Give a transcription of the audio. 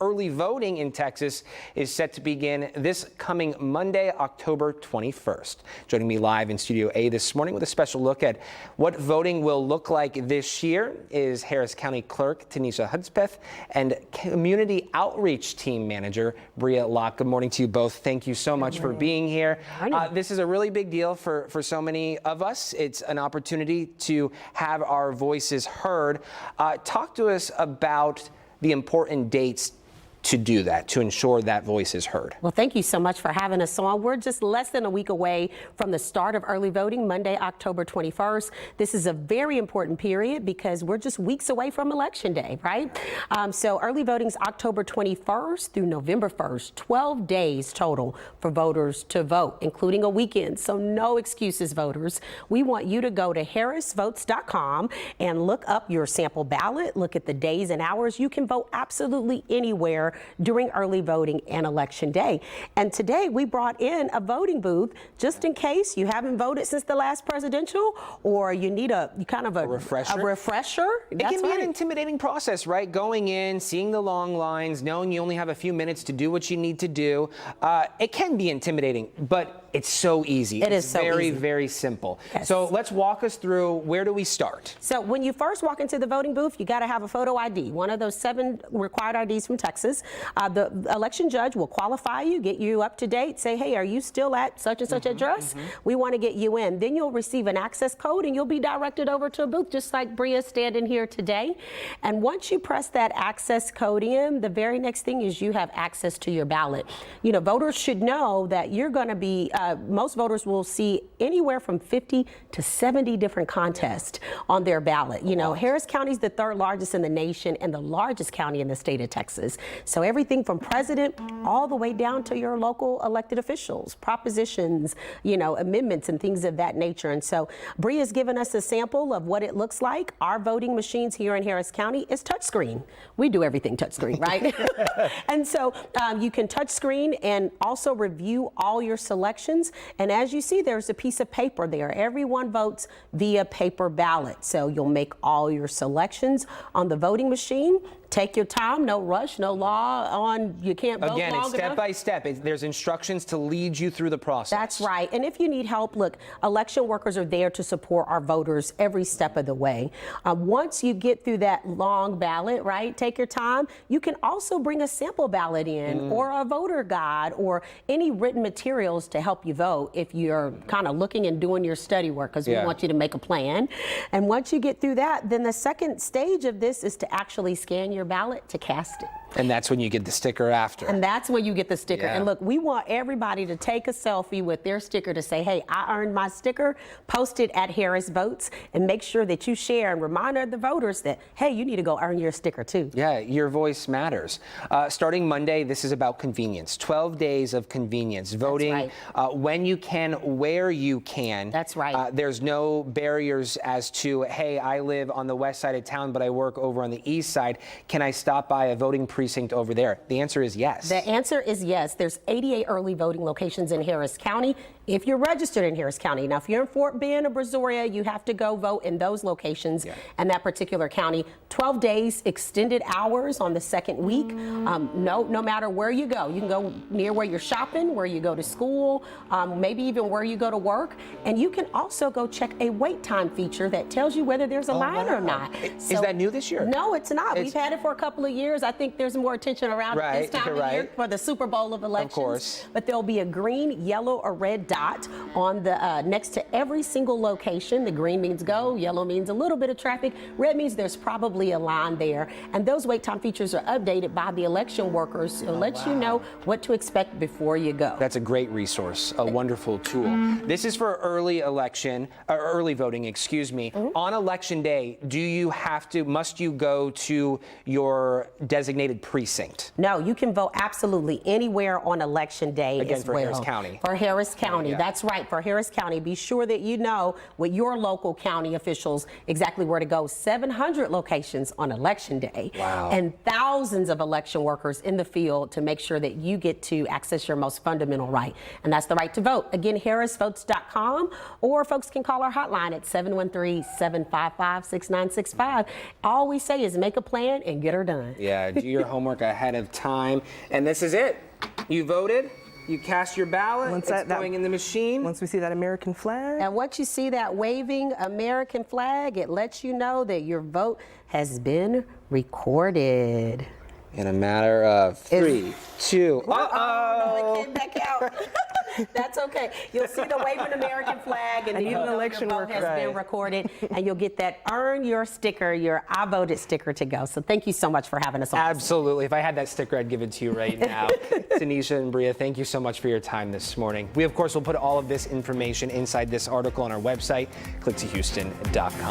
early voting in Texas is set to begin this coming Monday, October 21st. Joining me live in Studio A this morning with a special look at what voting will look like this year is Harris County Clerk Teneshia Hudspeth and Community Outreach Team Manager Bria Locke. Good morning to you both. Thank you so much for being here. This is a really big deal for so many of us. It's an opportunity to have our voices heard. Talk to us about the important dates to do that, to ensure that voice is heard. Well, thank you so much for having us on. We're just less than a week away from the start of early voting, Monday, October 21st. This is a very important period because we're just weeks away from Election Day, right? So early voting is October 21st through November 1st, 12 days total for voters to vote, including a weekend. So no excuses, voters. We want you to go to harrisvotes.com and look up your sample ballot, look at the days and hours. You can vote absolutely anywhere during early voting and Election Day. And today we brought in a voting booth just in case you haven't voted since the last presidential, or you need a refresher. It can be an intimidating process, right? Going in, seeing the long lines, knowing you only have a few minutes to do what you need to do. It can be intimidating, but it's so easy. It is so easy. Very simple. Yes. So let's walk us through, where do we start? So when you first walk into the voting booth, you got to have a photo ID, one of those 7 required IDs from Texas. The election judge will qualify you, get you up to date, say, hey, are you still at such and such address? We want to get you in. Then you'll receive an access code and you'll be directed over to a booth, just like Bria's standing here today. And once you press that access code in, the very next thing is you have access to your ballot. You know, voters should know that you're going to be, most voters will see anywhere from 50 to 70 different contests on their ballot. You know, Harris County is the 3rd largest in the nation and the largest county in the state of Texas. So everything from president all the way down to your local elected officials, propositions, you know, amendments and things of that nature. And so Bria's given us a sample of what it looks like. Our voting machines here in Harris County is touchscreen. We do everything touchscreen, right? And so you can touchscreen and also review all your selections. And as you see, there's a piece of paper there. Everyone votes via paper ballot. So you'll make all your selections on the voting machine. Take your time, no rush, no law on you can't vote Again, long it's step enough. by step. There's instructions to lead you through the process. That's right. And if you need help, look, election workers are there to support our voters every step of the way. Once you get through that long ballot, right, take your time. You can also bring a sample ballot in or a voter guide or any written materials to help you vote if you're kind of looking and doing your study work, because we want you to make a plan. And once you get through that, then the second stage of this is to actually scan your ballot to cast it. And that's when you get the sticker after. And that's when you get the sticker. And look, we want everybody to take a selfie with their sticker to say, hey, I earned my sticker. Post it at Harris Votes and make sure that you share and remind the voters that, hey, you need to go earn your sticker too. Yeah, your voice matters. Starting Monday, this is about convenience. 12 days of convenience. Voting when you can, where you can. That's right. There's no barriers as to, hey, I live on the west side of town, but I work over on the east side. Can I stop by a voting precinct over there? The answer is yes. The answer is yes. There's 88 early voting locations in Harris County if you're registered in Harris County. Now, if you're in Fort Bend or Brazoria, you have to go vote in those locations and that particular county. 12 days, extended hours on the second week. No matter where you go. You can go near where you're shopping, where you go to school, maybe even where you go to work. And you can also go check a wait time feature that tells you whether there's a line or not. Is that new this year? No, it's not. We've had it for a couple of years. I think there's more attention around it this time of year for the Super Bowl of elections. Of course. But there'll be a green, yellow, or red dot on the next to every single location. The green means go, yellow means a little bit of traffic, red means there's probably a line there. And those wait time features are updated by the election workers to let you know what to expect before you go. That's a great resource, a wonderful tool. This is for early voting, excuse me. On Election Day, must you go to your designated precinct? No, you can vote absolutely anywhere on Election Day as well. Harris County. For Harris County, that's right, for Harris County. Be sure that you know with your local county officials exactly where to go. 700 locations on Election Day. Wow. And thousands of election workers in the field to make sure that you get to access your most fundamental right, and that's the right to vote. Again, harrisvotes.com, or folks can call our hotline at 713-755-6965. All we say is make a plan and get her done. Yeah, do your homework ahead of time. And this is it. You voted. You cast your ballot. Once It's going in the machine. Once we see that American flag. And once you see that waving American flag, it lets you know that your vote has been recorded. In a matter of 3, 2. No, it came back out. That's okay. You'll see the waving American flag, and I need an election your vote has been worker. recorded, and you'll get that earn your sticker, your I voted sticker to go. So thank you so much for having us on. Absolutely. If I had that sticker, I'd give it to you right now. Teneshia and Bria, thank you so much for your time this morning. We, of course, will put all of this information inside this article on our website, click2houston.com.